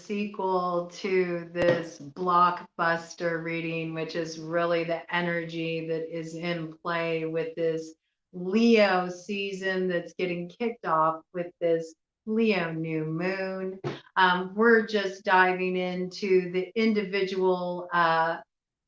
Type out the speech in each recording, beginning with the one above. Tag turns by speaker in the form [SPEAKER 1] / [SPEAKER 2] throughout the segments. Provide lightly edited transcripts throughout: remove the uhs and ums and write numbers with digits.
[SPEAKER 1] sequel to this blockbuster reading, which is really the energy that is in play with this Leo season that's getting kicked off with this Leo new moon. We're just diving into the individual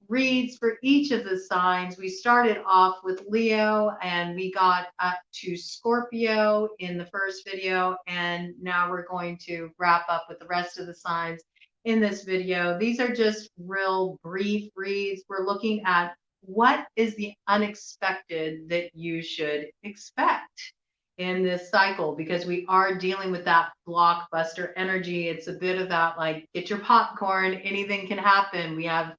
[SPEAKER 1] reads for each of the signs. We started off with Leo and we got up to Scorpio in the first video, and now we're going to wrap up with the rest of the signs in this video. These are just real brief reads. We're looking at what is the unexpected that you should expect in this cycle, because we are dealing with that blockbuster energy. It's a bit of that, like, get your popcorn, anything can happen. We have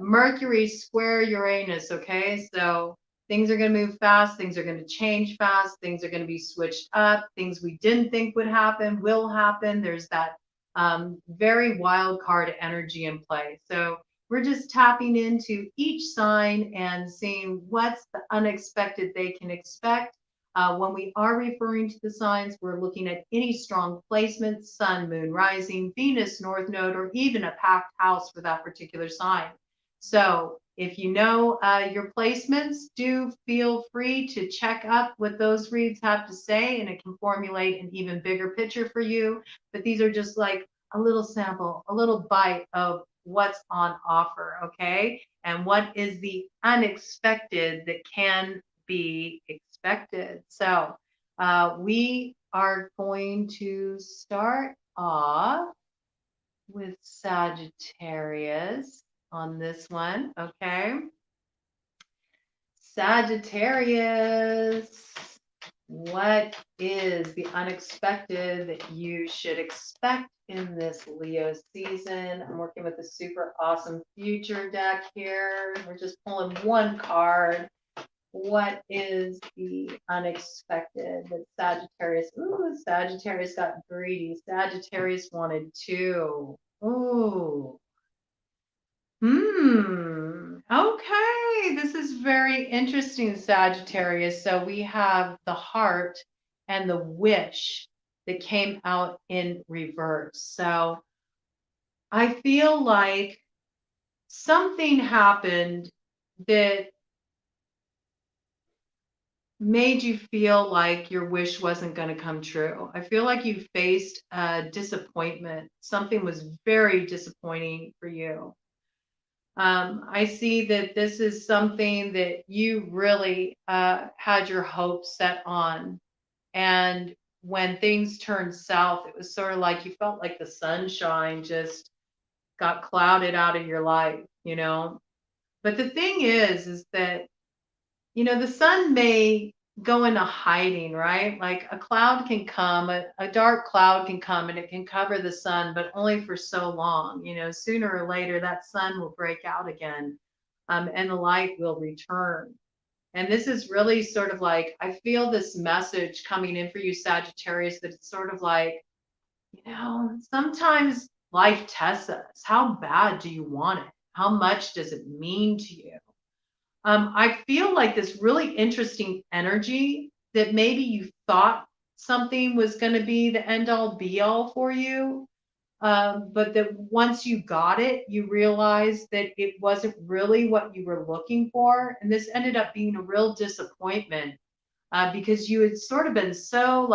[SPEAKER 1] Mercury square Uranus. Okay, so things are going to move fast, things are going to change fast, things are going to be switched up, things we didn't think would happen will happen. There's that very wild card energy in play. So we're just tapping into each sign and seeing what's the unexpected they can expect. When we are referring to the signs, we're looking at any strong placements, sun, moon, rising, Venus, north node, or even a packed house for that particular sign. So if you know your placements, do feel free to check up what those reads have to say, and it can formulate an even bigger picture for you. But these are just like a little sample, a little bite of what's on offer, okay? And what is the unexpected that can be expected. So we are going to start off with Sagittarius on this one, okay? Sagittarius, what is the unexpected that you should expect in this Leo season? I'm working with a super awesome future deck here. We're just pulling one card. What is the unexpected that Sagittarius? Ooh, Sagittarius got greedy. Sagittarius wanted two. Ooh. Okay, this is very interesting, Sagittarius. So we have the heart and the wish that came out in reverse. So I feel like something happened that made you feel like your wish wasn't going to come true. I feel like you faced a disappointment. Something was very disappointing for you. I see that this is something that you really had your hopes set on. And when things turned south, it was sort of like you felt like the sunshine just got clouded out of your life. But the thing is that the sun may go into hiding, right? Like a cloud can come, a dark cloud can come and it can cover the sun, but only for so long. Sooner or later that sun will break out again, and the light will return. And this is really sort of like, I feel this message coming in for you, Sagittarius, that it's sort of like, sometimes life tests us. How bad do you want it? How much does it mean to you? I feel like this really interesting energy that maybe you thought something was going to be the end all be all for you. But that once you got it, you realized that it wasn't really what you were looking for. And this ended up being a real disappointment, because you had sort of been so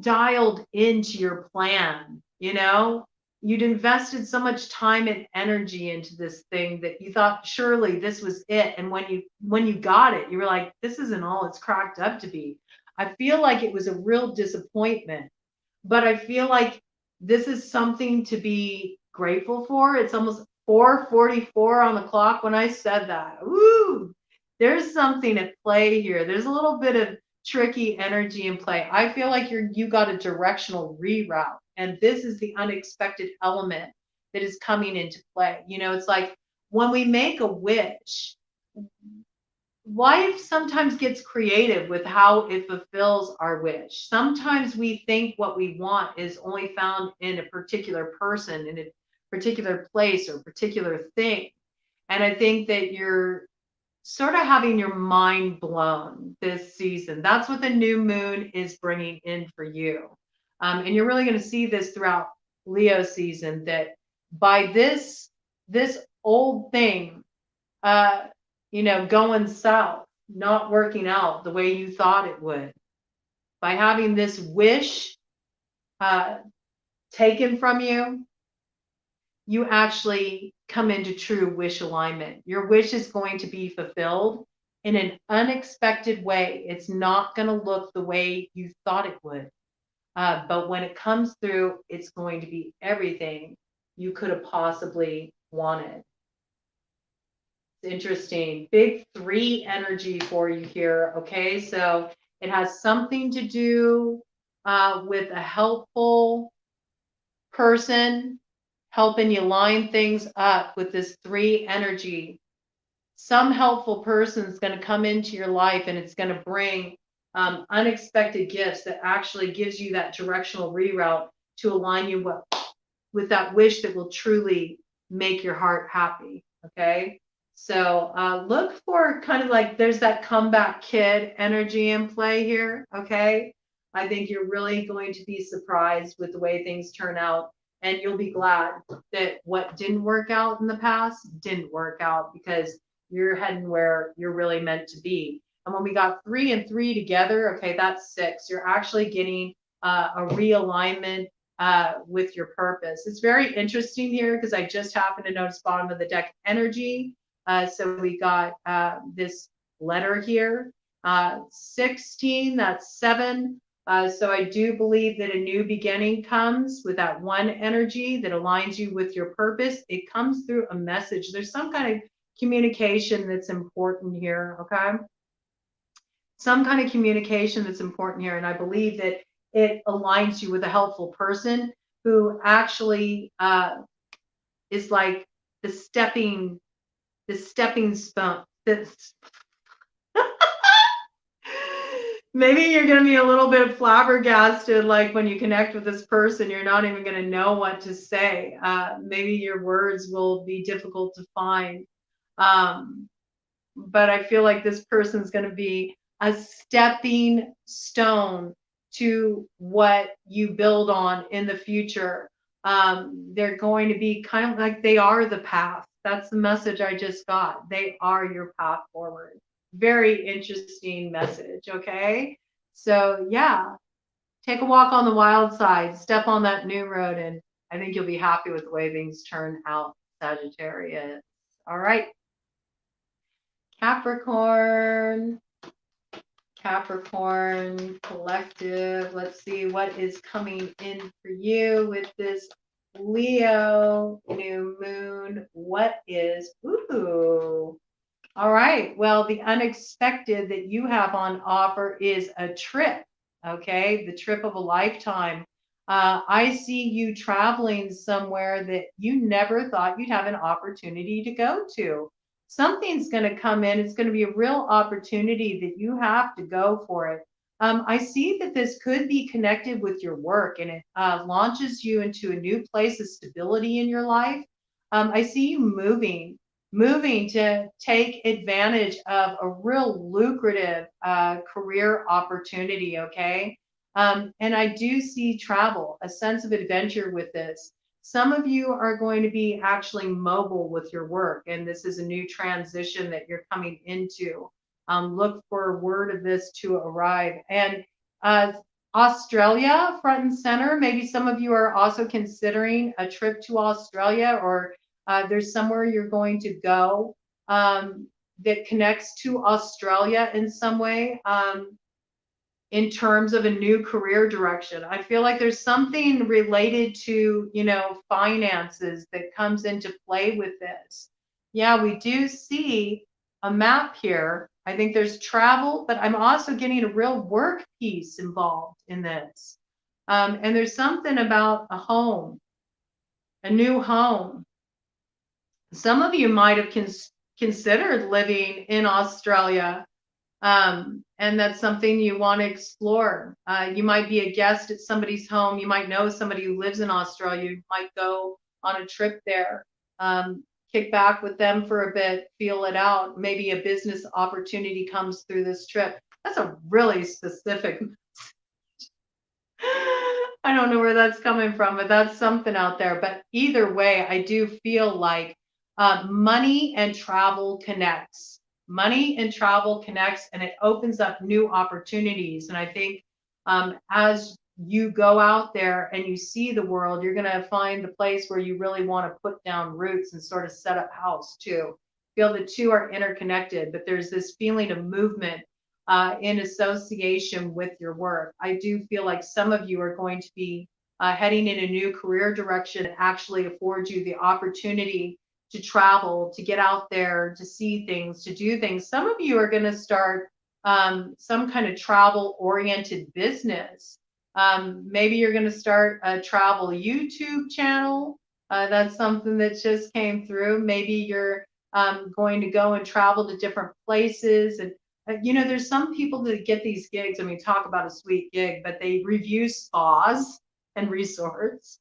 [SPEAKER 1] dialed into your plan. You'd invested so much time and energy into this thing that you thought surely this was it. And when you got it, you were like, this isn't all it's cracked up to be. I feel like it was a real disappointment, but I feel like this is something to be grateful for. It's almost 4:44 on the clock when I said that. Ooh, there's something at play here. There's a little bit of tricky energy in play. I feel like you got a directional reroute, and this is the unexpected element that is coming into play. It's like when we make a wish, life sometimes gets creative with how it fulfills our wish. Sometimes we think what we want is only found in a particular person, in a particular place, or particular thing. And I think that you're sort of having your mind blown this season. That's what the new moon is bringing in for you. And you're really going to see this throughout Leo season, that by this old thing, going south, not working out the way you thought it would, by having this wish taken from you, you actually come into true wish alignment. Your wish is going to be fulfilled in an unexpected way. It's not going to look the way you thought it would. But when it comes through, it's going to be everything you could have possibly wanted. It's interesting. Big 3 energy for you here. Okay, so it has something to do with a helpful person helping you line things up with this 3 energy. Some helpful person is going to come into your life, and it's going to bring unexpected gifts that actually gives you that directional reroute to align you with that wish that will truly make your heart happy. Okay, so look for kind of like there's that comeback kid energy in play here. Okay, I think you're really going to be surprised with the way things turn out, and you'll be glad that what didn't work out in the past didn't work out, because you're heading where you're really meant to be. And when we got 3 and 3 together, okay, that's 6. You're actually getting a realignment with your purpose. It's very interesting here because I just happened to notice bottom of the deck energy. So we got this letter here, 16, that's 7. So I do believe that a new beginning comes with that 1 energy that aligns you with your purpose. It comes through a message. There's some kind of communication that's important here, okay? Some kind of communication that's important here, and I believe that it aligns you with a helpful person who actually is like the stepping stone. Maybe you're going to be a little bit flabbergasted, like when you connect with this person, you're not even going to know what to say. Maybe your words will be difficult to find. But I feel like this person's going to be a stepping stone to what you build on in the future. They're going to be kind of like they are the path. That's the message I just got. They are your path forward. Very interesting message, okay? So yeah, take a walk on the wild side, step on that new road, and I think you'll be happy with the way things turn out, Sagittarius. All right. Capricorn collective. Let's see what is coming in for you with this Leo new moon. What is, ooh. All right. Well, the unexpected that you have on offer is a trip. Okay. The trip of a lifetime. I see you traveling somewhere that you never thought you'd have an opportunity to go to. Something's going to come in. It's going to be a real opportunity that you have to go for it. I see that this could be connected with your work, and it launches you into a new place of stability in your life. I see you moving to take advantage of a real lucrative career opportunity, okay? And I do see travel, a sense of adventure with this. Some of you are going to be actually mobile with your work, and this is a new transition that you're coming into. Look for word of this to arrive. And Australia, front and center. Maybe some of you are also considering a trip to Australia, or there's somewhere you're going to go that connects to Australia in some way. In terms of a new career direction, I feel like there's something related to, finances that comes into play with this. Yeah, we do see a map here. I think there's travel, but I'm also getting a real work piece involved in this. And there's something about a home, a new home. Some of you might have considered living in Australia. And that's something you want to explore. You might be a guest at somebody's home. You might know somebody who lives in Australia. You might go on a trip there, kick back with them for a bit, feel it out. Maybe a business opportunity comes through this trip. That's a really specific I don't know where that's coming from, but that's something out there. But either way, I do feel like money and travel connects. Money and travel connects, and it opens up new opportunities. And I think as you go out there and you see the world, you're going to find the place where you really want to put down roots and sort of set up house too. Feel the two are interconnected, but there's this feeling of movement in association with your work. I do feel like some of you are going to be heading in a new career direction that actually affords you the opportunity to travel, to get out there, to see things, to do things. Some of you are going to start some kind of travel oriented business. Maybe you're going to start a travel YouTube channel. That's something that just came through. Maybe you're going to go and travel to different places. And, you know, there's some people that get these gigs. I mean, talk about a sweet gig, but they review spas and resorts.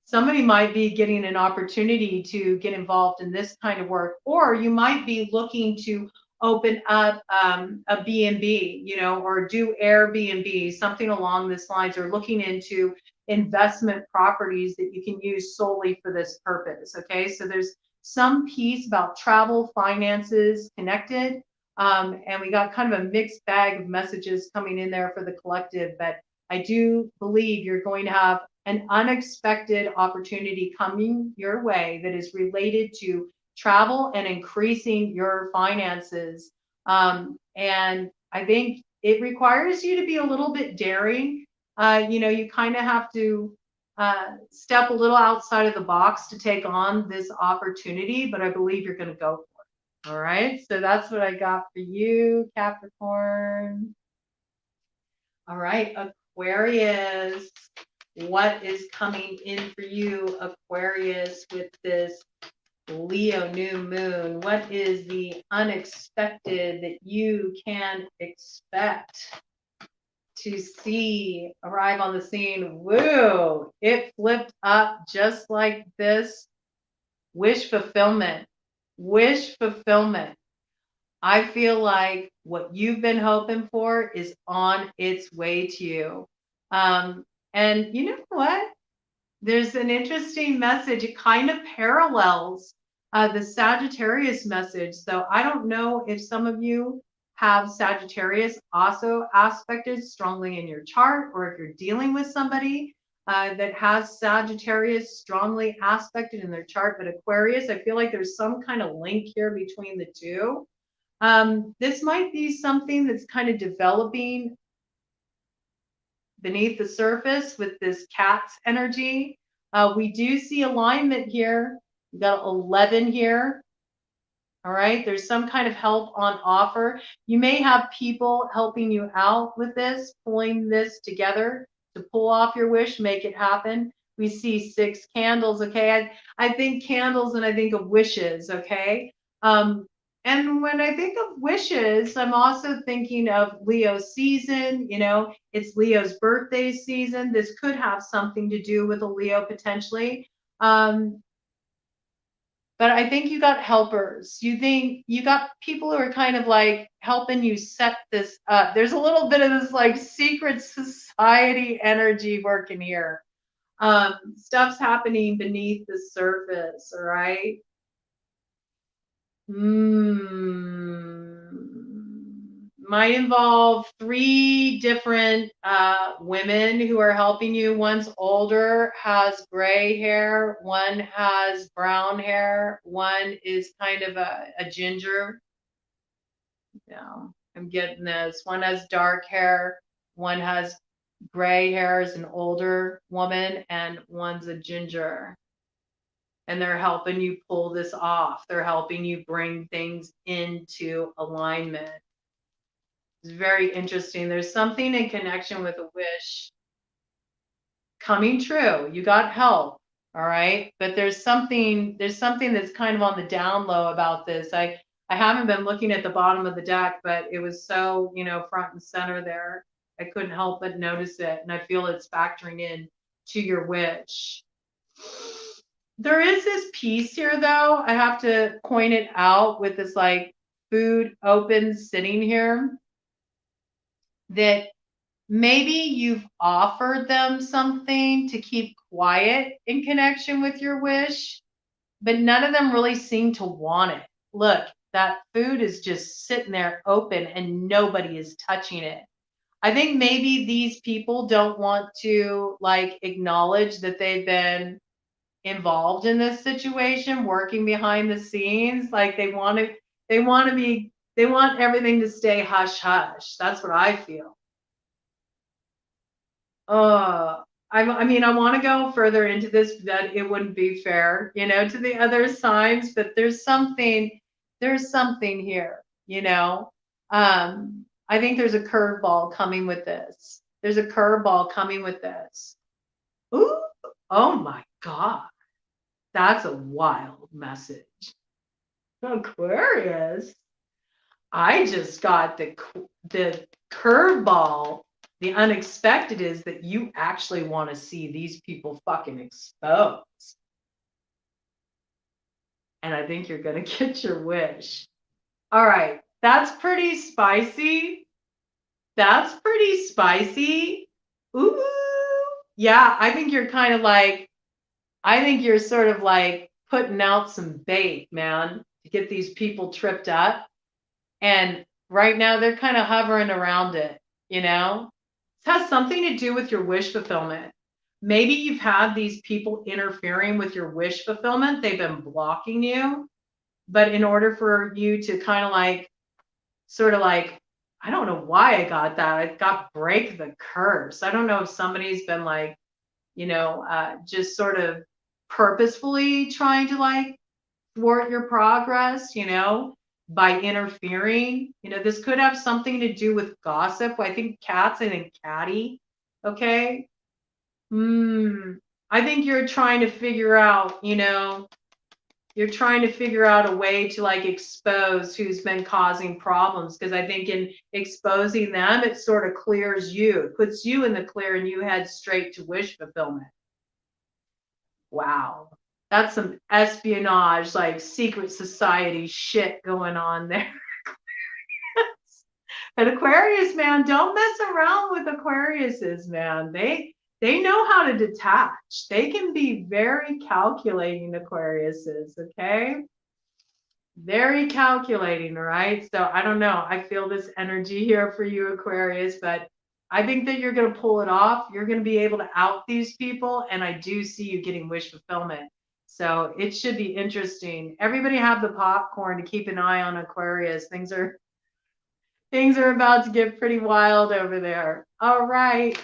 [SPEAKER 1] Somebody might be getting an opportunity to get involved in this kind of work, or you might be looking to open up a B&B, you know, or do Airbnb, something along this lines, or looking into investment properties that you can use solely for this purpose. Okay, so there's some piece about travel, finances connected, and we got kind of a mixed bag of messages coming in there for the collective, but I do believe you're going to have an unexpected opportunity coming your way that is related to travel and increasing your finances. And I think it requires you to be a little bit daring. You know, you kind of have to step a little outside of the box to take on this opportunity, but I believe you're going to go for it. All right. So that's what I got for you, Capricorn. All right, Aquarius. What is coming in for you, Aquarius, with this Leo new moon? What is the unexpected that you can expect to see arrive on the scene? Woo! It flipped up just like this. Wish fulfillment. Wish fulfillment. I feel like what you've been hoping for is on its way to you. And you know what? There's an interesting message. It kind of parallels the Sagittarius message. So I don't know if some of you have Sagittarius also aspected strongly in your chart, or if you're dealing with somebody that has Sagittarius strongly aspected in their chart. But Aquarius, I feel like there's some kind of link here between the two. This might be something that's kind of developing beneath the surface with this cat's energy. We do see alignment here. We got 11 here. All right, there's some kind of help on offer. You may have people helping you out with this, pulling this together to pull off your wish, make it happen. We see 6 candles, okay? I think candles and I think of wishes, okay? And when I think of wishes, I'm also thinking of Leo season. You know, it's Leo's birthday season. This could have something to do with a Leo potentially. But I think you got helpers. You think you got people who are kind of like helping you set this up. There's a little bit of this like secret society energy working here. Stuff's happening beneath the surface, all right? Might involve 3 different women who are helping you. One's older, has gray hair. One has brown hair. One is kind of a ginger. Yeah, I'm getting this. One has dark hair. One has gray hair, is an older woman, and one's a ginger. And they're helping you pull this off. They're helping you bring things into alignment. It's very interesting. There's something in connection with a wish coming true. You got help, all right? But there's something that's kind of on the down low about this. I haven't been looking at the bottom of the deck, but it was so, you know, front and center there. I couldn't help but notice it, and I feel it's factoring in to your wish. There is this piece here, though. I have to point it out with this like food open sitting here, that maybe you've offered them something to keep quiet in connection with your wish, but none of them really seem to want it. Look, that food is just sitting there open and nobody is touching it. I think maybe these people don't want to like acknowledge that they've been involved in this situation, working behind the scenes. Like they want to be, they want everything to stay hush hush. That's what I feel. I mean, I want to go further into this, that it wouldn't be fair, to the other signs, but there's something here, I think there's a curveball coming with this. There's a curveball coming with this. Ooh, oh my God. That's a wild message. Aquarius. I just got the curveball. The unexpected is that you actually want to see these people fucking exposed. And I think you're going to get your wish. All right. That's pretty spicy. That's pretty spicy. Ooh. Yeah, I think you're kind of like, I think you're sort of like putting out some bait, man, to get these people tripped up. And right now they're kind of hovering around it, It has something to do with your wish fulfillment. Maybe you've had these people interfering with your wish fulfillment. They've been blocking you. But in order for you to kind of like, sort of like, I don't know why I got that. I got break the curse. I don't know if somebody's been like, just sort of purposefully trying to like thwart your progress, by interfering. This could have something to do with gossip. I think cats, I think catty. Okay. I think you're trying to figure out, you're trying to figure out a way to like expose who's been causing problems. Because I think in exposing them, it sort of clears you, it puts you in the clear and you head straight to wish fulfillment. Wow. That's some espionage, like secret society shit going on there. But Aquarius, man, don't mess around with Aquariuses, man. They know how to detach. They can be very calculating, Aquariuses, okay? Very calculating, all right? So I don't know. I feel this energy here for you, Aquarius, but I think that you're going to pull it off. You're going to be able to out these people, and I do see you getting wish fulfillment. So it should be interesting. Everybody have the popcorn to keep an eye on Aquarius. Things are about to get pretty wild over there. All right.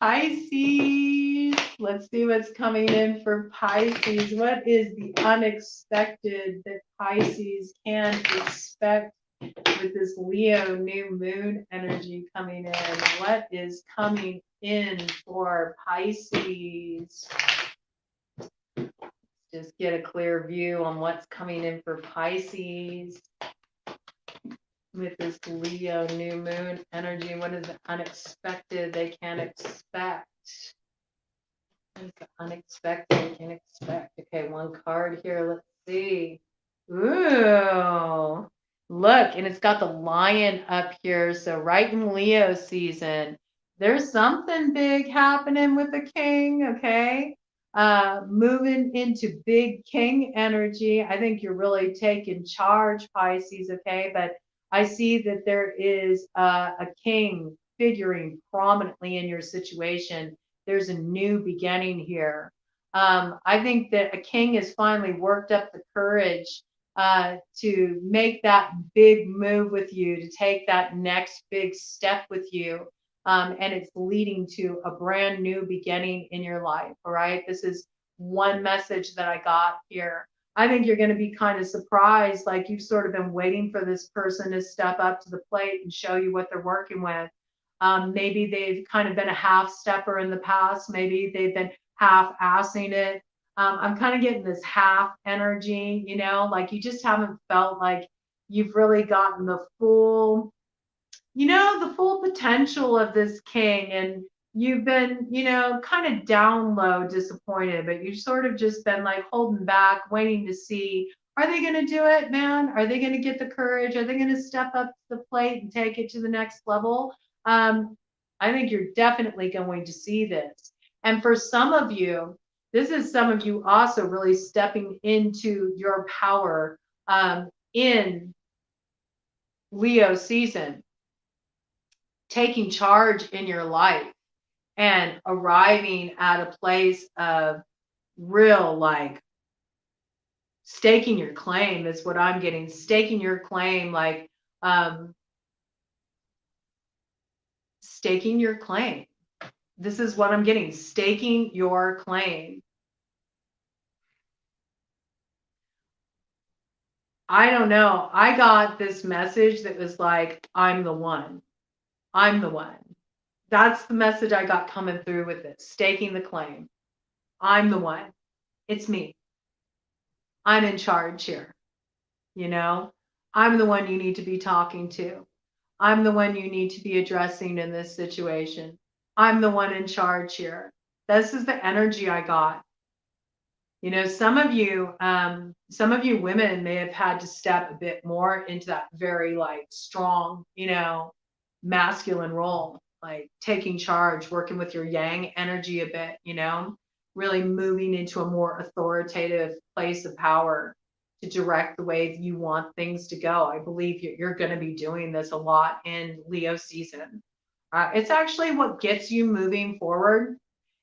[SPEAKER 1] Pisces. Let's see what's coming in for Pisces. What is the unexpected that Pisces can expect with this Leo new moon energy coming in? What is coming in for Pisces? Just get a clear view on what's coming in for Pisces with this Leo new moon energy. What is the unexpected they can expect? What is the unexpected they can expect? Okay, one card here. Let's see. Ooh, look, and it's got the lion up here. So right in Leo season, there's something big happening with the king, okay? Moving into big king energy. I think you're really taking charge, Pisces, okay? But I see that there is a king figuring prominently in your situation. There's a new beginning here. I think that a king has finally worked up the courage to make that big move with you, to take that next big step with you. And it's leading to a brand new beginning in your life. All right. This is one message that I got here. I think you're going to be kind of surprised, like you've sort of been waiting for this person to step up to the plate and show you what they're working with. Maybe they've kind of been a half stepper in the past. Maybe they've been half assing it. I'm kind of getting this half energy, like you just haven't felt like you've really gotten the full, the full potential of this king. And you've been, kind of down low disappointed, but you've sort of just been like holding back, waiting to see, Are they going to do it, man? Are they going to get the courage? Are they going to step up to the plate and take it to the next level? I think you're definitely going to see this. And for some of you, this is some of you also really stepping into your power in Leo season, taking charge in your life and arriving at a place of real, like, staking your claim is what I'm getting. Staking your claim, like, staking your claim. This is what I'm getting. Staking your claim. I don't know. I got this message that was like, I'm the one. I'm the one. That's the message I got coming through with it. Staking the claim. I'm the one. It's me. I'm in charge here. You know, I'm the one you need to be talking to. I'm the one you need to be addressing in this situation. I'm the one in charge here. This is the energy I got. You know, some of you women may have had to step a bit more into that very, like, strong, you know, masculine role, like taking charge, working with your yang energy a bit, you know, really moving into a more authoritative place of power to direct the way you want things to go. I believe you're going to be doing this a lot in Leo season. It's actually what gets you moving forward.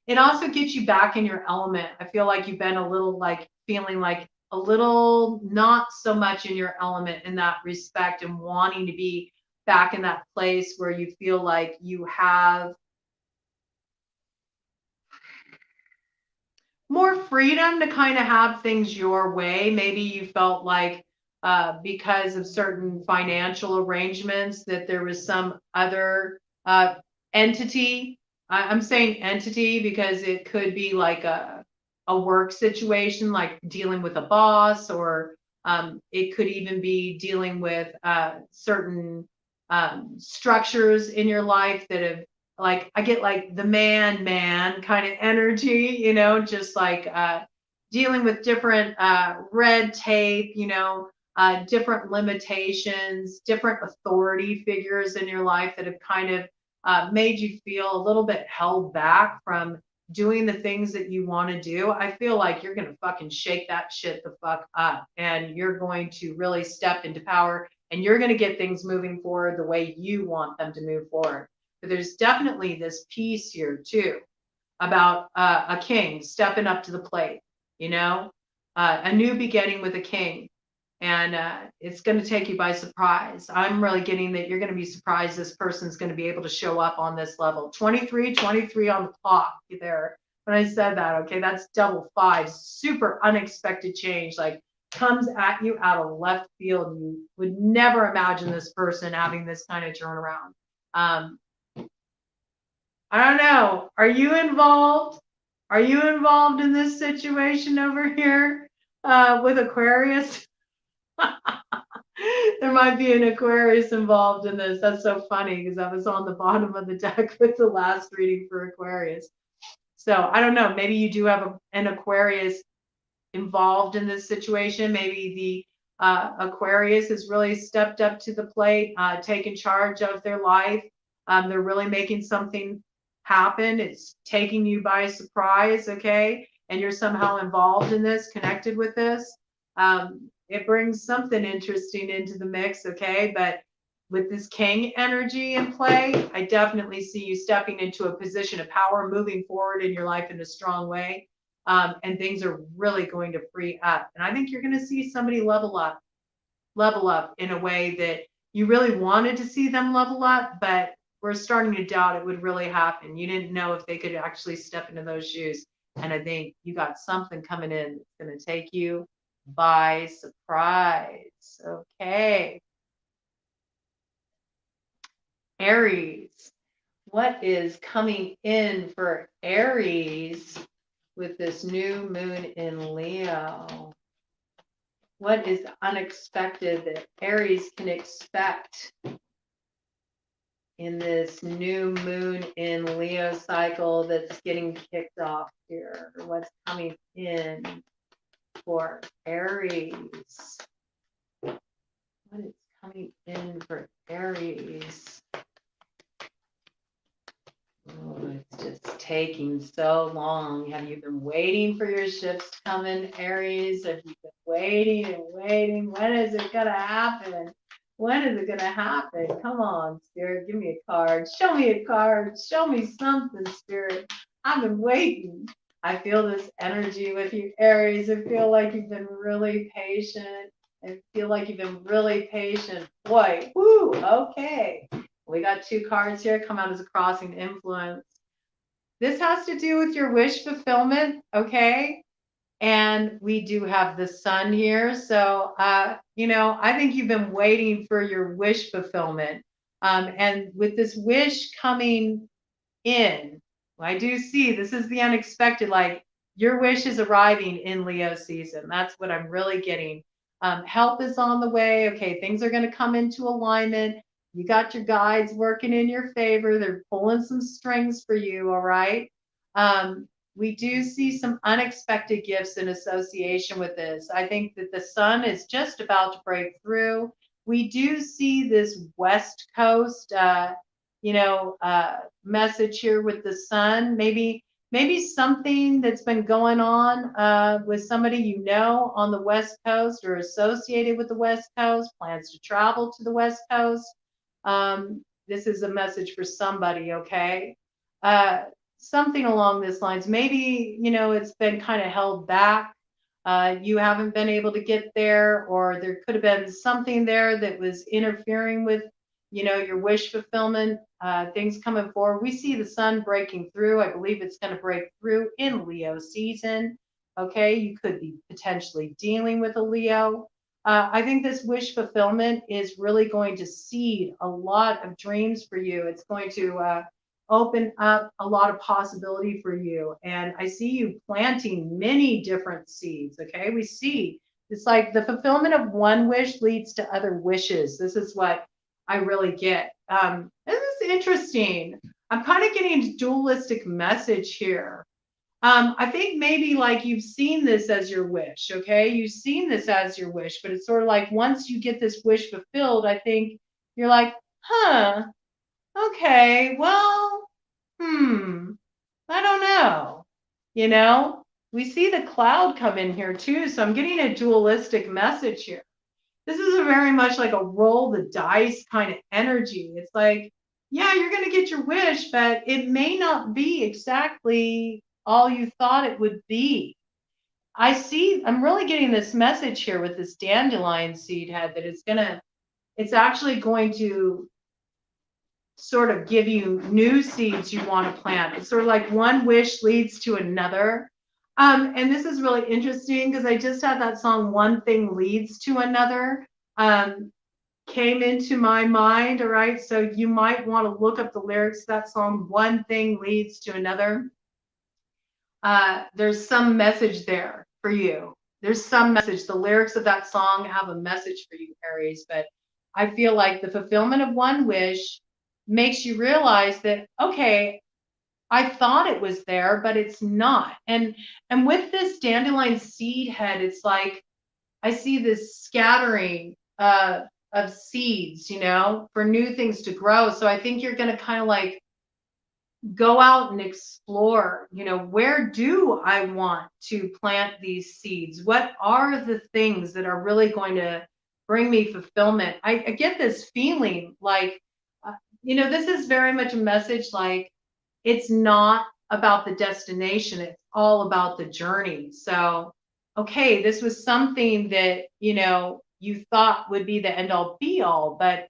[SPEAKER 1] It also gets you back in your element. I feel like you've been a little, like, feeling like a little not so much in your element in that respect, and wanting to be back in that place where you feel like you have more freedom to kind of have things your way. Maybe you felt like because of certain financial arrangements that there was some other entity. I'm saying entity because it could be like a work situation, like dealing with a boss, or it could even be dealing with certain structures in your life that have, like, I get like the man kind of energy, you know, just like dealing with different red tape, you know, different limitations, different authority figures in your life that have kind of made you feel a little bit held back from doing the things that you want to do. I feel like you're going to fucking shake that shit the fuck up, and you're going to really step into power, and you're going to get things moving forward the way you want them to move forward. But there's definitely this piece here too about a king stepping up to the plate, you know, a new beginning with a king. And it's going to take you by surprise. I'm really getting that you're going to be surprised this person's going to be able to show up on this level. 23 on the clock there. When I said that, okay, that's double five. Super unexpected change, like, comes at you out of left field. You would never imagine this person having this kind of turnaround. I don't know. Are you involved? Are you involved in this situation over here with Aquarius? There might be an Aquarius involved in this. That's so funny because I was on the bottom of the deck with the last reading for Aquarius. So I don't know. Maybe you do have an Aquarius involved in this situation. Maybe the Aquarius has really stepped up to the plate, taken charge of their life. They're really making something happen. It's taking you by surprise, okay? And you're somehow involved in this, connected with this. It brings something interesting into the mix, okay? But with this king energy in play, I definitely see you stepping into a position of power, moving forward in your life in a strong way. And things are really going to free up. And I think you're going to see somebody level up in a way that you really wanted to see them level up, but we're starting to doubt it would really happen. You didn't know if they could actually step into those shoes. And I think you got something coming in that's going to take you by surprise. Okay. Aries. What is coming in for Aries with this new moon in Leo? What is unexpected that Aries can expect in this new moon in Leo cycle that's getting kicked off here? What's coming in? for Aries? What is coming in for Aries? Oh, it's just taking so long. Have you been waiting for your shifts to come in, Aries? Have you been waiting and waiting? When is it going to happen? When is it going to happen? Come on, Spirit, give me a card. Show me a card. Show me something, Spirit. I've been waiting. I feel this energy with you, Aries. I feel like you've been really patient. I feel like you've been really patient. Boy, whoo, okay. We got 2 cards here, come out as a crossing influence. This has to do with your wish fulfillment, okay? And we do have the sun here. So, you know, I think you've been waiting for your wish fulfillment. And with this wish coming in, I do see this is the unexpected, like your wish is arriving in Leo season. That's what I'm really getting. Help is on the way. Okay, things are going to come into alignment. You got your guides working in your favor. They're pulling some strings for you, all right? We do see some unexpected gifts in association with this. I think that the sun is just about to break through. We do see this West Coast, message here with the sun. Maybe something that's been going on with somebody you know on the West Coast or associated with the West Coast, plans to travel to the West Coast. This is a message for somebody, okay? Something along this lines. Maybe, you know, it's been kind of held back. You haven't been able to get there, or there could have been something there that was interfering with, you know, your wish fulfillment, things coming forward. We see the sun breaking through. I believe it's going to break through in Leo season. Okay, you could be potentially dealing with a Leo. I think this wish fulfillment is really going to seed a lot of dreams for you. It's going to open up a lot of possibility for you. And I see you planting many different seeds. Okay, we see it's like the fulfillment of one wish leads to other wishes. This is what I really get. This is interesting. I'm kind of getting a dualistic message here. I think maybe like you've seen this as your wish, okay? You've seen this as your wish, but it's sort of like once you get this wish fulfilled, I think you're like, huh, okay, well, I don't know. You know, we see the cloud come in here too, so I'm getting a dualistic message here. This is a very much like a roll the dice kind of energy. It's like, yeah, you're going to get your wish, but it may not be exactly all you thought it would be. I'm really getting this message here with this dandelion seed head that it's actually going to sort of give you new seeds you want to plant. It's sort of like one wish leads to another. And this is really interesting because I just had that song, One Thing Leads to Another, came into my mind. All right. So you might want to look up the lyrics to that song, One Thing Leads to Another. There's some message there for you. There's some message. The lyrics of that song have a message for you, Aries. But I feel like the fulfillment of one wish makes you realize that, okay, I thought it was there, but it's not. And with this dandelion seed head, it's like I see this scattering of seeds, you know, for new things to grow. So I think you're going to kind of like go out and explore, you know, where do I want to plant these seeds? What are the things that are really going to bring me fulfillment? I get this feeling like, you know, this is very much a message like it's not about the destination. It's all about the journey. So, okay, this was something that, you know, you thought would be the end all be all, but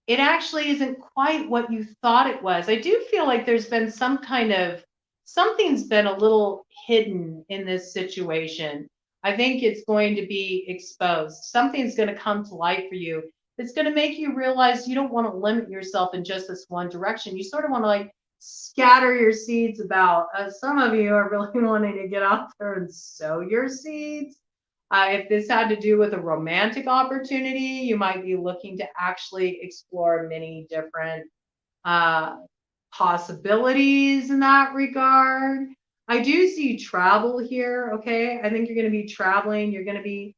[SPEAKER 1] it actually isn't quite what you thought it was. I do feel like there's been something's been a little hidden in this situation. I think it's going to be exposed. Something's going to come to light for you. It's going to make you realize you don't want to limit yourself in just this one direction. You sort of want to like scatter your seeds about. Some of you are really wanting to get out there and sow your seeds. If this had to do with a romantic opportunity, you might be looking to actually explore many different possibilities in that regard. I do see travel here, okay? I think you're going to be traveling. You're going to be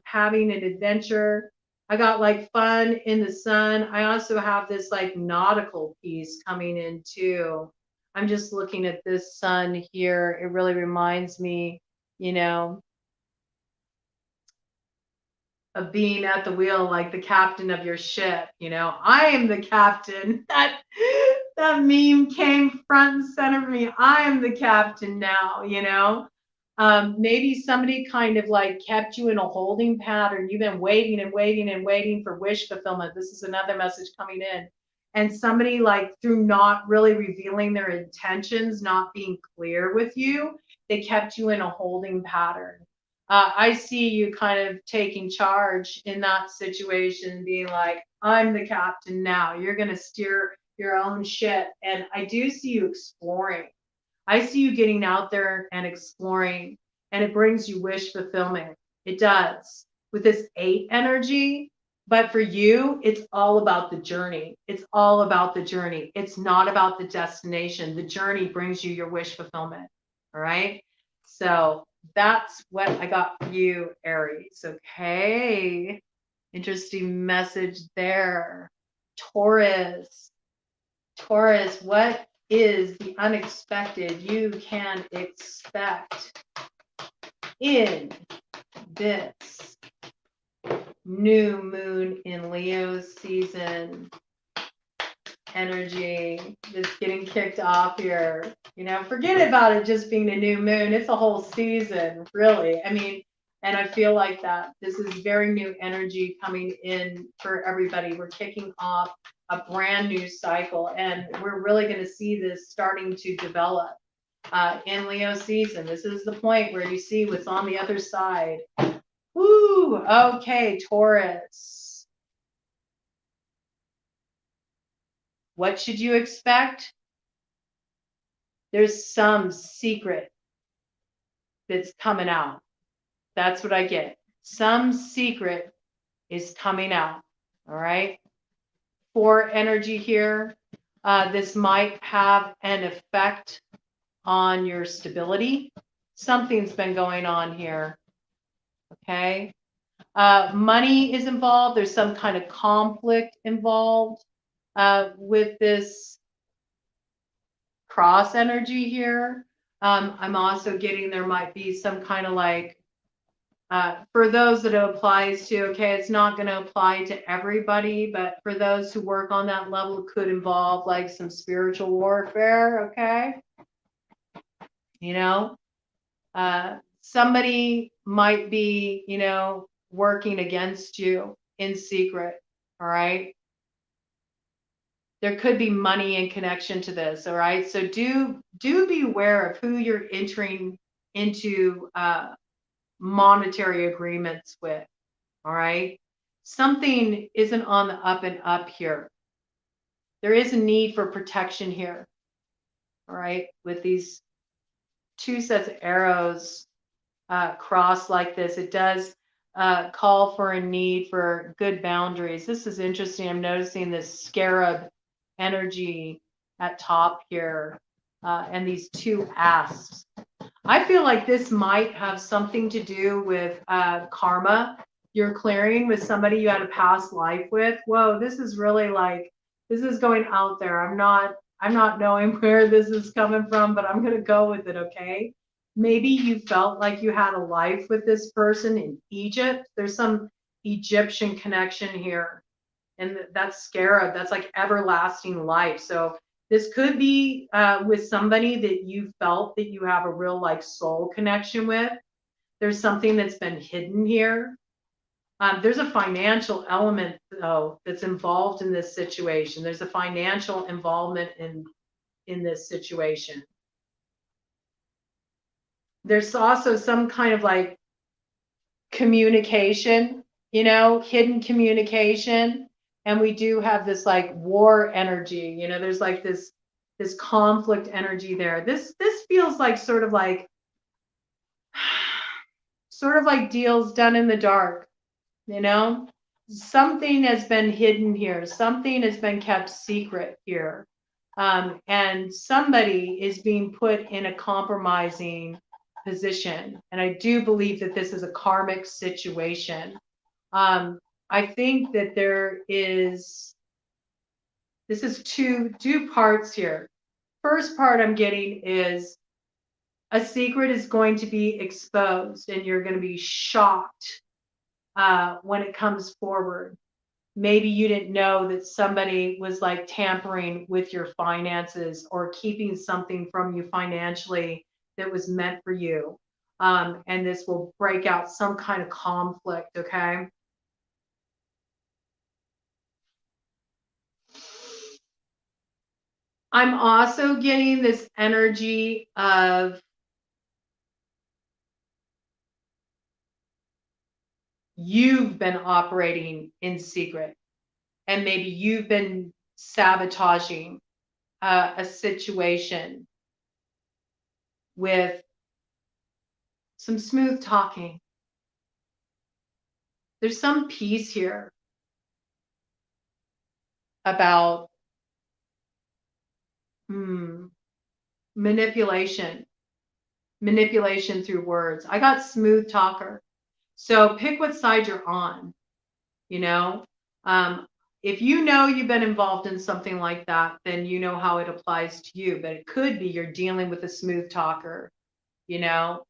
[SPEAKER 1] having an adventure. I got like fun in the sun. I also have this like nautical piece coming in too. I'm just looking at this sun here. It really reminds me, you know, of being at the wheel like the captain of your ship. I am the captain. That meme came front and center for me. I am the captain now. Maybe somebody kind of like kept you in a holding pattern. You've been waiting and waiting and waiting for wish fulfillment. This is another message coming in. And somebody, like, through not really revealing their intentions, not being clear with you, they kept you in a holding pattern. I see you kind of taking charge in that situation, being like, I'm the captain now. You're going to steer your own ship. And I do see you exploring. I see you getting out there and exploring, and it brings you wish fulfillment. It does. With this 8 energy, but for you, it's all about the journey. It's all about the journey. It's not about the destination. The journey brings you your wish fulfillment. All right. So that's what I got for you, Aries. Okay. Interesting message there. Taurus. Taurus, what is the unexpected you can expect in this new moon in Leo season energy that's getting kicked off here? Forget about it just being a new moon. It's a whole season, really. And I feel like that this is very new energy coming in for everybody. We're kicking off a brand new cycle, and we're really going to see this starting to develop in Leo season. This is the point where you see what's on the other side. Woo! Okay, Taurus. What should you expect? There's some secret that's coming out. That's what I get. Some secret is coming out. All right. 4 energy here. This might have an effect on your stability. Something's been going on here. Okay. Money is involved. There's some kind of conflict involved with this cross energy here. I'm also getting there might be some kind of like, for those that it applies to, okay, it's not going to apply to everybody, but for those who work on that level, it could involve like some spiritual warfare, okay? Somebody might be, working against you in secret, all right? There could be money in connection to this, all right? So do be aware of who you're entering into monetary agreements with, all right? Something isn't on the up and up here. There is a need for protection here, all right? With these 2 sets of arrows crossed like this, it does call for a need for good boundaries. This is interesting. I'm noticing this scarab energy at top here and these 2 asps. I feel like this might have something to do with karma you're clearing with somebody you had a past life with. Whoa, this is really like, this is going out there. I'm not knowing where this is coming from, but I'm going to go with it, okay? Maybe you felt like you had a life with this person in Egypt. There's some Egyptian connection here. And that's scarab. That's like everlasting life. So this could be with somebody that you felt that you have a real like soul connection with. There's something that's been hidden here. There's a financial element, though, that's involved in this situation. There's a financial involvement in this situation. There's also some kind of like communication, hidden communication. And we do have this like war energy, there's like this conflict energy there. This feels like sort of like deals done in the dark, something has been hidden here. Something has been kept secret here. And somebody is being put in a compromising position. And I do believe that this is a karmic situation. I think that this is two parts here. First part I'm getting is a secret is going to be exposed and you're going to be shocked when it comes forward. Maybe you didn't know that somebody was like tampering with your finances or keeping something from you financially that was meant for you. And this will break out some kind of conflict, okay? I'm also getting this energy of you've been operating in secret and maybe you've been sabotaging a situation with some smooth talking. There's some piece here about manipulation through words. I got smooth talker. So pick what side you're on, you know. If you know you've been involved in something like that, then you know how it applies to you. But it could be you're dealing with a smooth talker, you know.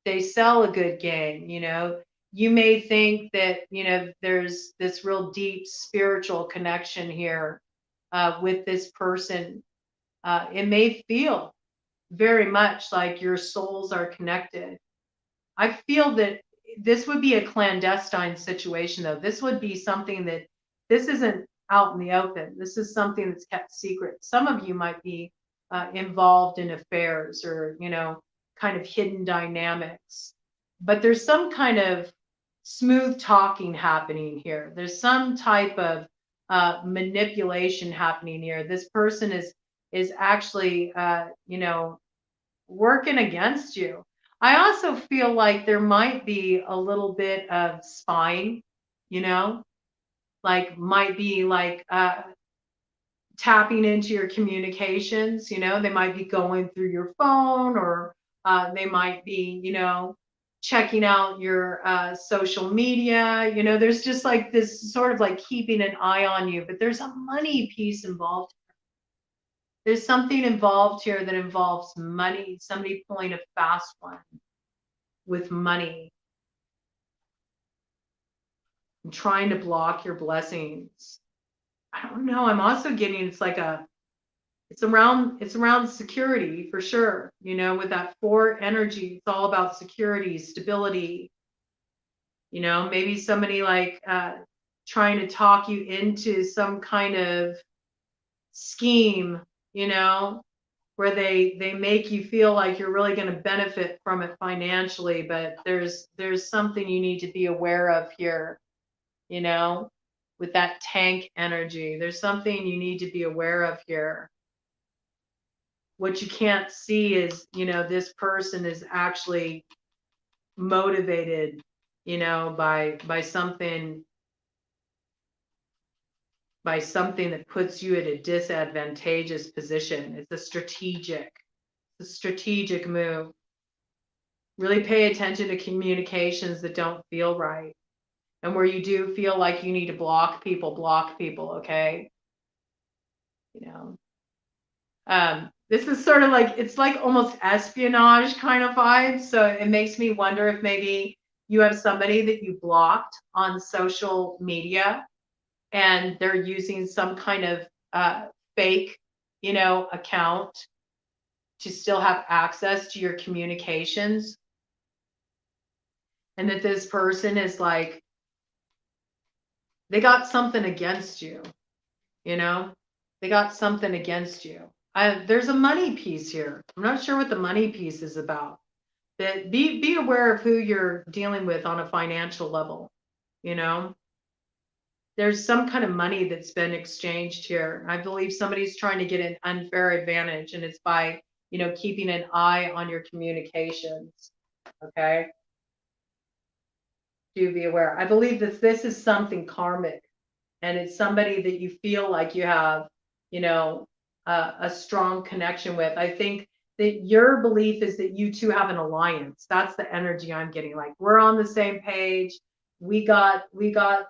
[SPEAKER 1] They sell a good game, you know. You may think that, you know, there's this real deep spiritual connection here with this person. It may feel very much like your souls are connected. I feel that this would be a clandestine situation, though. This would be something that this isn't out in the open. This is something that's kept secret. Some of you might be involved in affairs or, you know, kind of hidden dynamics. But there's some kind of smooth talking happening here. There's some type of manipulation happening here. This person is actually, you know, working against you. I also feel like there might be a little bit of spying, you know, like might be like tapping into your communications, you know, they might be going through your phone or they might be, you know, checking out your social media. You know, there's just like this sort of like keeping an eye on you, but there's a money piece involved. There's something involved here that involves money, somebody pulling a fast one with money and trying to block your blessings. I don't know. I'm also getting it's around security for sure. You know, with that 4 energy, it's all about security, stability. You know, maybe somebody like trying to talk you into some kind of scheme, you know, where they make you feel like you're really going to benefit from it financially, but there's something you need to be aware of here, you know, with that tank energy. There's something you need to be aware of here. What you can't see is, you know, this person is actually motivated, you know, by something that puts you at a disadvantageous position. It's a strategic move. Really pay attention to communications that don't feel right. And where you do feel like you need to block people, okay? You know. This is sort of like, it's like almost espionage kind of vibe. So it makes me wonder if maybe you have somebody that you blocked on social media and they're using some kind of fake, you know, account to still have access to your communications. And that this person is like, they got something against you, you know, they got something against you. There's a money piece here. I'm not sure what the money piece is about. That be aware of who you're dealing with on a financial level, you know. There's some kind of money that's been exchanged here. I believe somebody's trying to get an unfair advantage, and it's by, you know, keeping an eye on your communications. Okay. Do be aware. I believe that this is something karmic, and it's somebody that you feel like you have, you know, a strong connection with. I think that your belief is that you two have an alliance. That's the energy I'm getting. Like, we're on the same page. We got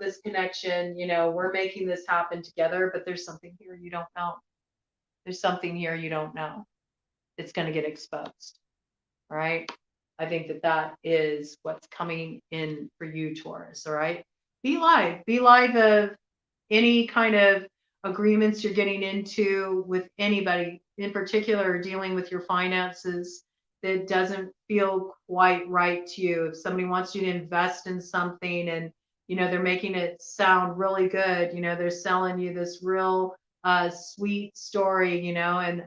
[SPEAKER 1] this connection, you know, we're making this happen together, but there's something here you don't know. There's something here you don't know. It's going to get exposed. All right. I think that that is what's coming in for you, Taurus. All right. Be live of any kind of agreements you're getting into with anybody in particular, or dealing with your finances that doesn't feel quite right to you. If somebody wants you to invest in something and, you know, they're making it sound really good, you know, they're selling you this real sweet story, you know, and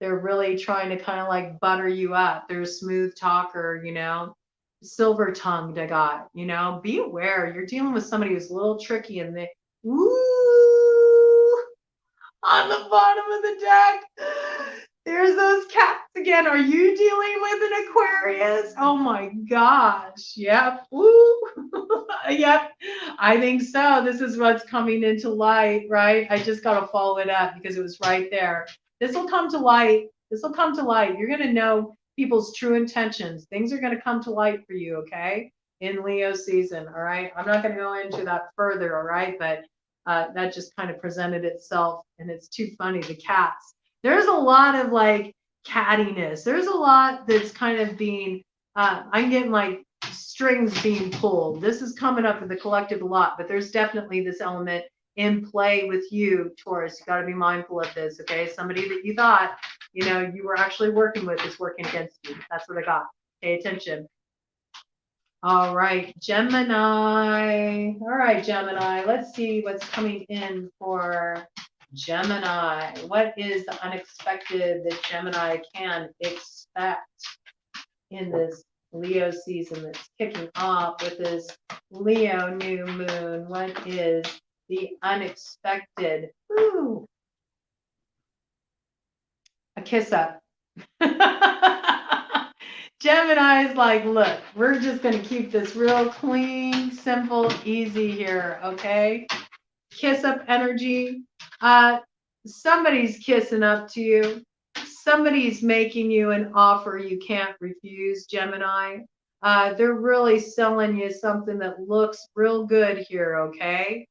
[SPEAKER 1] they're really trying to kind of like butter you up. They're a smooth talker, you know, silver tongued, I got, you know, be aware you're dealing with somebody who's a little tricky, and they, ooh, on the bottom of the deck, there's those cats again. Are you dealing with an Aquarius? Oh my gosh. Yep. Ooh. Yep. I think so. This is what's coming into light, right? I just got to follow it up because it was right there. This will come to light. This will come to light. You're going to know people's true intentions. Things are going to come to light for you, okay? In Leo season, all right? I'm not going to go into that further, all right? But that just kind of presented itself, and it's too funny. The cats. There's a lot of like cattiness. There's a lot that's kind of being, I'm getting like strings being pulled. This is coming up in the collective a lot, but there's definitely this element in play with you, Taurus. You got to be mindful of this, okay? Somebody that you thought, you know, you were actually working with is working against you. That's what I got. Pay attention. All right, Gemini. All right, Gemini. Let's see what's coming in for Gemini. What is the unexpected that Gemini can expect in this Leo season that's kicking off with this Leo new moon? What is the unexpected? Ooh, a kiss up. Gemini's like, look, we're just going to keep this real clean, simple, easy here, okay? Kiss up energy. Somebody's kissing up to you. Somebody's making you an offer you can't refuse, Gemini. They're really selling you something that looks real good here, okay?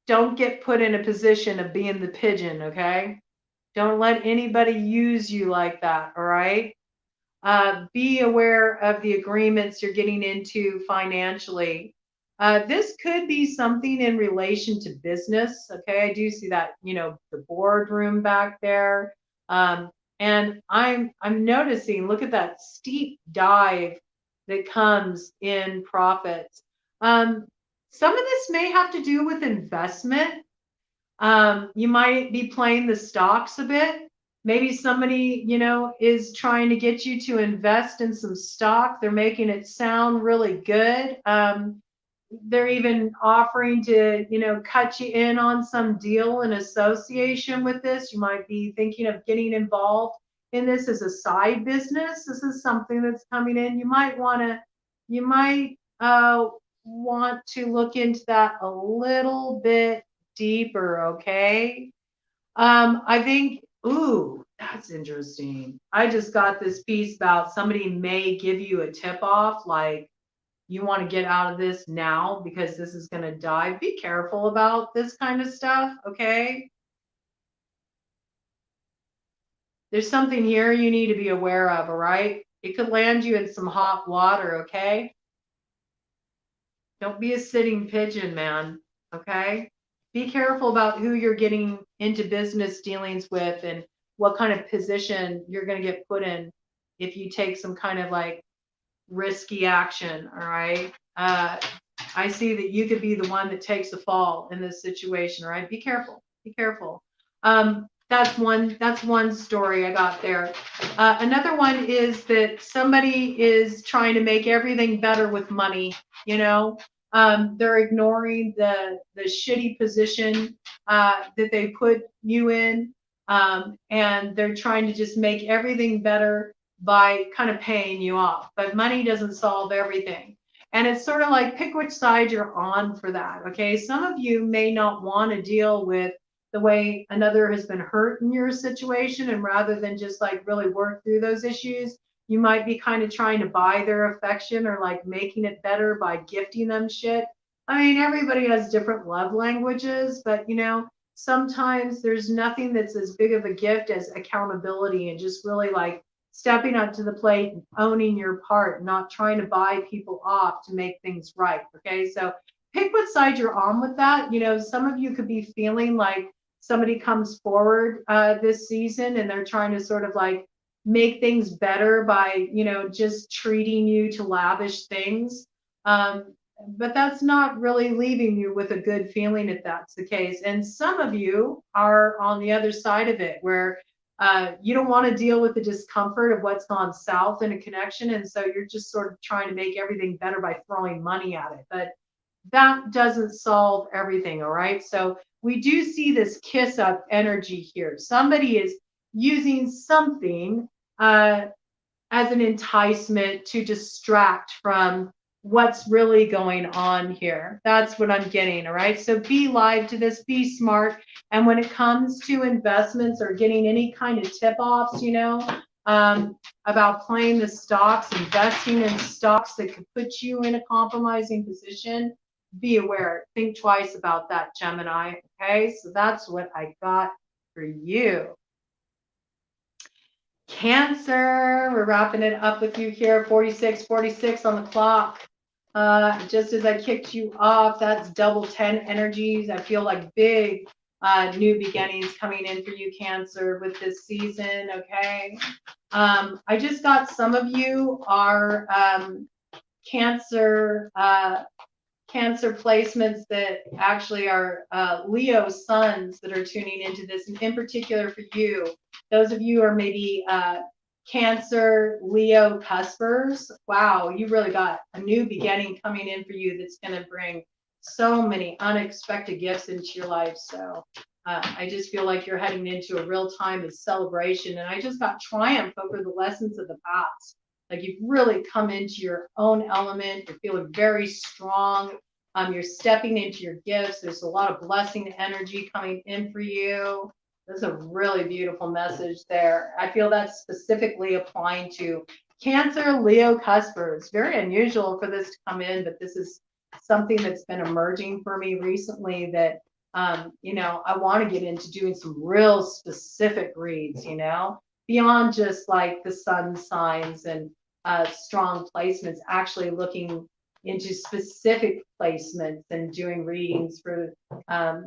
[SPEAKER 1] Don't get put in a position of being the pigeon, okay? Don't let anybody use you like that, all right? Be aware of the agreements you're getting into financially. This could be something in relation to business, okay? I do see that, you know, the boardroom back there. And I'm noticing, look at that steep dive that comes in profits. Some of this may have to do with investment. You might be playing the stocks a bit. Maybe somebody, you know, is trying to get you to invest in some stock. They're making it sound really good. They're even offering to, you know, cut you in on some deal in association with this. You might be thinking of getting involved in this as a side business. This is something that's coming in. You might want to look into that a little bit deeper, okay? I think, ooh, that's interesting. I just got this piece about somebody may give you a tip off, like, you want to get out of this now because this is going to die. Be careful about this kind of stuff, okay? There's something here you need to be aware of, all right? It could land you in some hot water, okay? Don't be a sitting pigeon, man, okay? Be careful about who you're getting into business dealings with and what kind of position you're going to get put in if you take some kind of like risky action, all right? I see that you could be the one that takes a fall in this situation, all right? Be careful. Be careful. That's one story I got there. Another one is that somebody is trying to make everything better with money, you know? They're ignoring the shitty position that they put you in, and they're trying to just make everything better by kind of paying you off. But money doesn't solve everything. And it's sort of like pick which side you're on for that. Okay. Some of you may not want to deal with the way another has been hurt in your situation. And rather than just like really work through those issues, you might be kind of trying to buy their affection or like making it better by gifting them shit. I mean, everybody has different love languages, but you know, sometimes there's nothing that's as big of a gift as accountability and just really like stepping up to the plate and owning your part, not trying to buy people off to make things right. Okay. So pick what side you're on with that. You know, some of you could be feeling like somebody comes forward this season and they're trying to sort of like make things better by, you know, just treating you to lavish things. But that's not really leaving you with a good feeling if that's the case. And some of you are on the other side of it where you don't want to deal with the discomfort of what's gone south in a connection. And so you're just sort of trying to make everything better by throwing money at it. But that doesn't solve everything. All right. So we do see this kiss up energy here. Somebody is using something as an enticement to distract from what's really going on here. That's what I'm getting. All right. So be live to this, be smart. And when it comes to investments or getting any kind of tip offs, you know, about playing the stocks, investing in stocks that could put you in a compromising position, be aware. Think twice about that, Gemini. Okay. So that's what I got for you. Cancer, we're wrapping it up with you here. 46 on the clock. Just as I kicked you off, that's double 10 energies. I feel like big new beginnings coming in for you, Cancer, with this season. Okay. I just got some of you are Cancer placements that actually are Leo suns that are tuning into this, and in particular for you, those of you are maybe Cancer, Leo cuspers. Wow, you really got a new beginning coming in for you that's going to bring so many unexpected gifts into your life. So I just feel like you're heading into a real time of celebration. And I just got triumph over the lessons of the past. Like you've really come into your own element. You're feeling very strong. You're stepping into your gifts. There's a lot of blessing energy coming in for you. That's a really beautiful message there. I feel that's specifically applying to Cancer, Leo, cuspers. Very unusual for this to come in, but this is something that's been emerging for me recently that, you know, I want to get into doing some real specific reads, you know, beyond just like the sun signs and strong placements, actually looking into specific placements and doing readings for,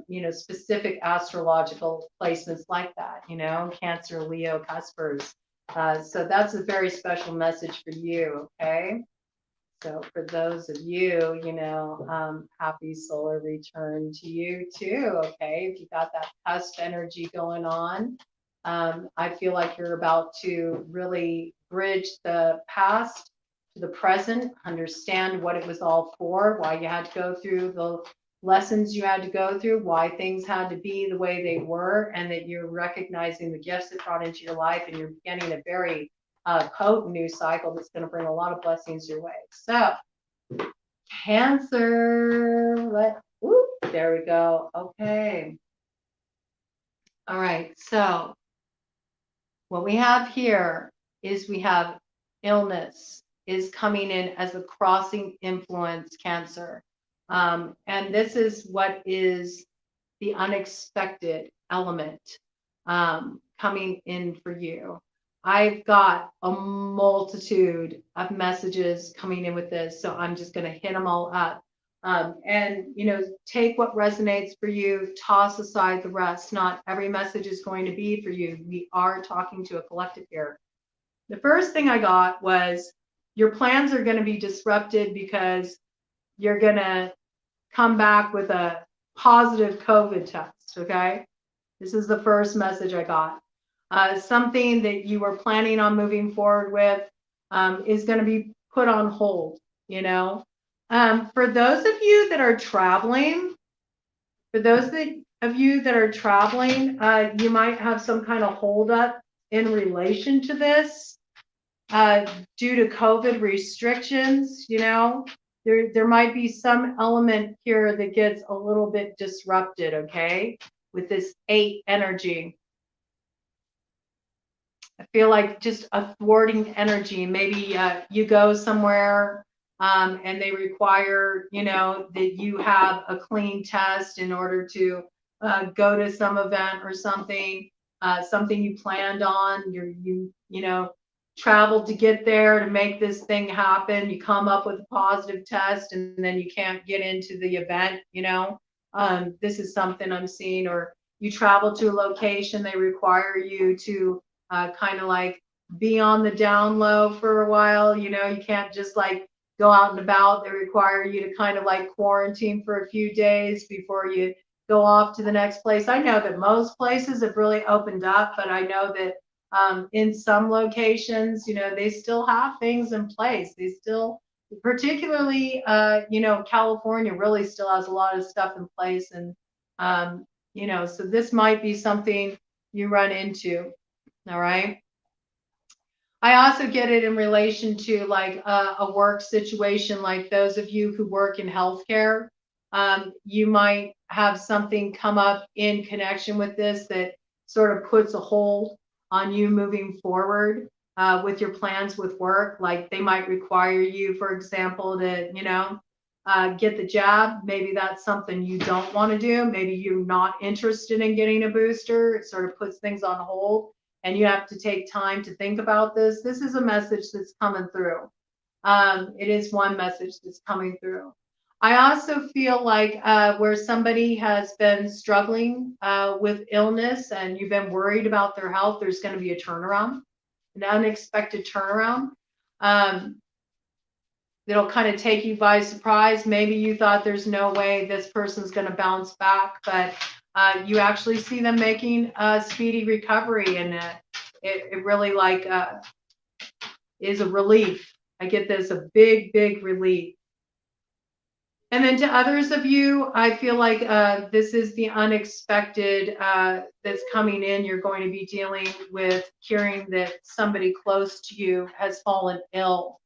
[SPEAKER 1] you know, specific astrological placements like that, you know, Cancer, Leo, cuspers. So that's a very special message for you, okay? So for those of you, you know, happy solar return to you too, okay? If you got that cusp energy going on, I feel like you're about to really bridge the past to the present, understand what it was all for, why you had to go through the lessons you had to go through, why things had to be the way they were, and that you're recognizing the gifts that brought into your life, and you're beginning a very potent new cycle that's going to bring a lot of blessings your way. So, Cancer, there we go. Okay. All right. So, what we have here is we have illness is coming in as a crossing influence, Cancer. And this is what is the unexpected element coming in for you. I've got a multitude of messages coming in with this, so I'm just going to hit them all up. And, you know, take what resonates for you, toss aside the rest. Not every message is going to be for you. We are talking to a collective here. The first thing I got was your plans are going to be disrupted because you're going to come back with a positive COVID test, okay? This is the first message I got. Something that you were planning on moving forward with is going to be put on hold, you know? For those of you that are traveling, you might have some kind of holdup in relation to this due to COVID restrictions, you know? there might be some element here that gets a little bit disrupted, okay, with this 8 energy. I feel like just a thwarting energy. Maybe you go somewhere and they require, you know, that you have a clean test in order to go to some event or something, something you planned on. You know, traveled to get there to make this thing happen. You come up with a positive test and then you can't get into the event, you know. This is something I'm seeing. Or you travel to a location, they require you to kind of like be on the down low for a while. You know, you can't just like go out and about. They require you to kind of like quarantine for a few days before you go off to the next place. I know that most places have really opened up, but I know that in some locations, you know, they still have things in place. They still, particularly, you know, California really still has a lot of stuff in place. And, you know, so this might be something you run into. All right. I also get it in relation to like a work situation, like those of you who work in healthcare. You might have something come up in connection with this that sort of puts a hold on you moving forward with your plans with work. Like they might require you, for example, to, you know, get the jab. Maybe that's something you don't want to do. Maybe you're not interested in getting a booster. It sort of puts things on hold and you have to take time to think about this. This is a message that's coming through. It is one message that's coming through. I also feel like where somebody has been struggling with illness and you've been worried about their health, there's going to be a turnaround, an unexpected turnaround. It'll kind of take you by surprise. Maybe you thought there's no way this person's going to bounce back, but you actually see them making a speedy recovery, and it really like is a relief. I get this, a big, big relief. And then to others of you, I feel like this is the unexpected that's coming in. You're going to be dealing with hearing that somebody close to you has fallen ill.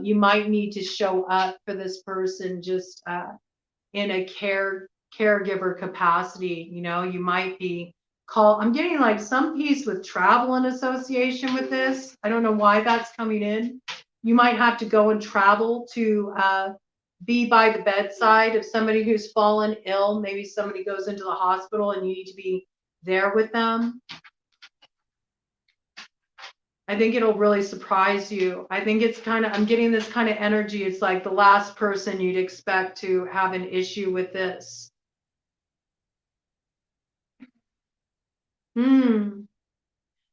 [SPEAKER 1] You might need to show up for this person just in a caregiver capacity. You know, you might be called. I'm getting like some piece with travel in association with this. I don't know why that's coming in. You might have to go and travel to be by the bedside of somebody who's fallen ill. Maybe somebody goes into the hospital and you need to be there with them. I think it'll really surprise you. I think it's kind of, I'm getting this kind of energy. It's like the last person you'd expect to have an issue with this.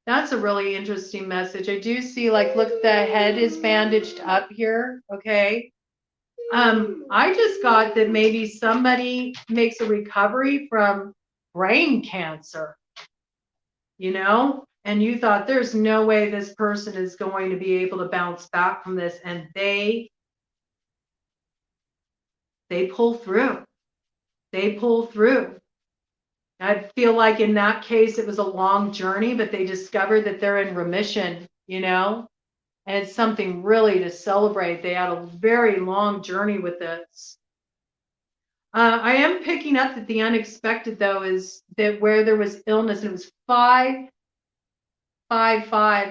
[SPEAKER 1] That's a really interesting message. I do see, like, look, the head is bandaged up here. Okay. I just got that maybe somebody makes a recovery from brain cancer, you know, and you thought there's no way this person is going to be able to bounce back from this, and they pull through. They pull through. I feel like in that case, it was a long journey, but they discovered that they're in remission, you know, and it's something really to celebrate. They had a very long journey with this. I am picking up that the unexpected, though, is that where there was illness, and it was 5:55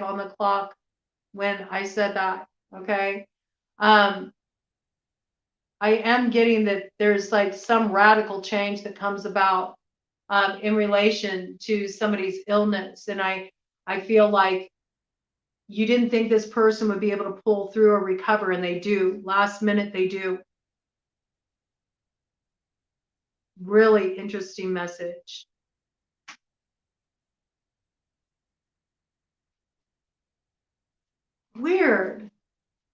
[SPEAKER 1] on the clock when I said that. Okay. I am getting that there's like some radical change that comes about in relation to somebody's illness. And I feel like you didn't think this person would be able to pull through or recover, and they do. Last minute, they do. Really interesting message. Weird.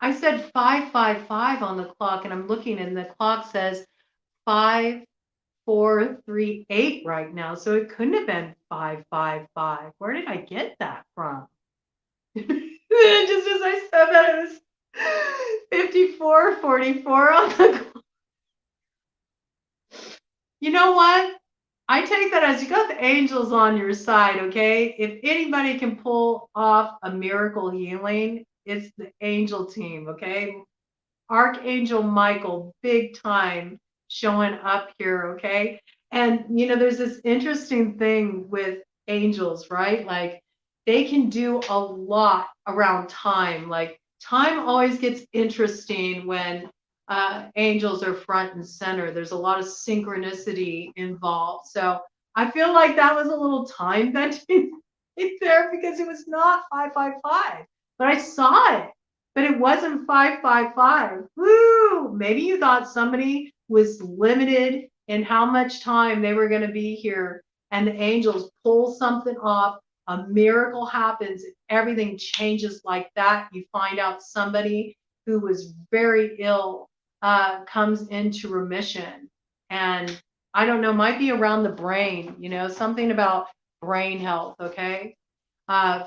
[SPEAKER 1] I said 5:55 on the clock, and I'm looking, and the clock says 5:438 right now. So it couldn't have been 5:55. Where did I get that from? Just as I said that, it was 54:44 on the clock. You know what? I take that as you got the angels on your side, okay? If anybody can pull off a miracle healing, it's the angel team, okay? Archangel Michael, big time showing up here, okay? And, you know, there's this interesting thing with angels, right? Like, they can do a lot around time. Like, time always gets interesting when angels are front and center. There's a lot of synchronicity involved. So I feel like that was a little time bending there because it was not 555, but I saw it, but it wasn't 555. Woo! Maybe you thought somebody was limited in how much time they were going to be here, and the angels pull something off. A miracle happens, everything changes like that. You find out somebody who was very ill comes into remission. And I don't know, might be around the brain, you know, something about brain health, okay?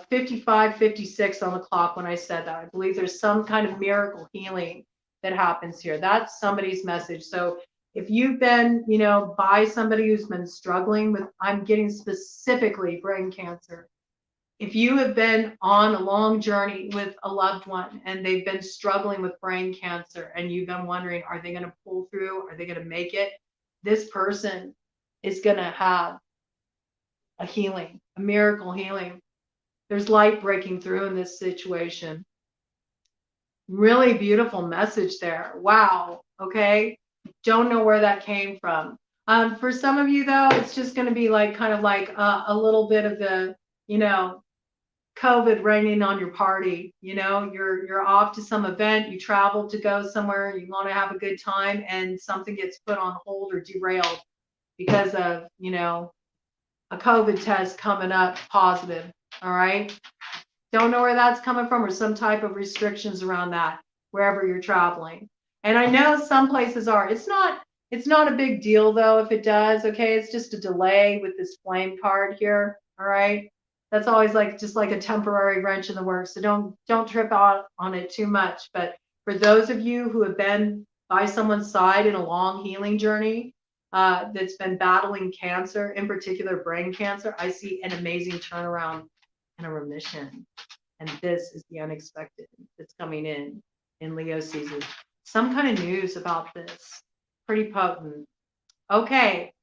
[SPEAKER 1] 55, 56 on the clock when I said that. I believe there's some kind of miracle healing that happens here. That's somebody's message. So if you've been, you know, by somebody who's been struggling with, I'm getting specifically brain cancer. If you have been on a long journey with a loved one and they've been struggling with brain cancer and you've been wondering, are they going to pull through? Are they going to make it? This person is going to have a healing, a miracle healing. There's light breaking through in this situation. Really beautiful message there. Wow. Okay. Don't know where that came from. For some of you though, it's just going to be like kind of like a little bit of the, you know, COVID raining on your party. You know, you're off to some event, you travel to go somewhere, you want to have a good time, and something gets put on hold or derailed because of, you know, a COVID test coming up positive. All right. Don't know where that's coming from, or some type of restrictions around that wherever you're traveling. And I know some places are. It's not a big deal though if it does. Okay, it's just a delay with this flame card here. All right. That's always like just like a temporary wrench in the works. So don't trip out on it too much. But for those of you who have been by someone's side in a long healing journey, that's been battling cancer, in particular brain cancer, I see an amazing turnaround and a remission. And this is the unexpected that's coming in Leo season. Some kind of news about this. Pretty potent. Okay,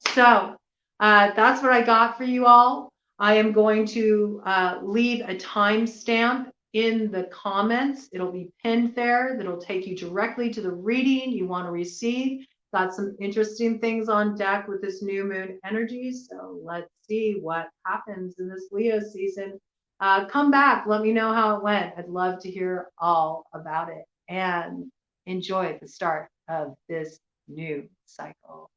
[SPEAKER 1] so that's what I got for you all. I am going to leave a timestamp in the comments. It'll be pinned there. That'll take you directly to the reading you want to receive. Got some interesting things on deck with this new moon energy. So let's see what happens in this Leo season. Come back. Let me know how it went. I'd love to hear all about it and enjoy the start of this new cycle.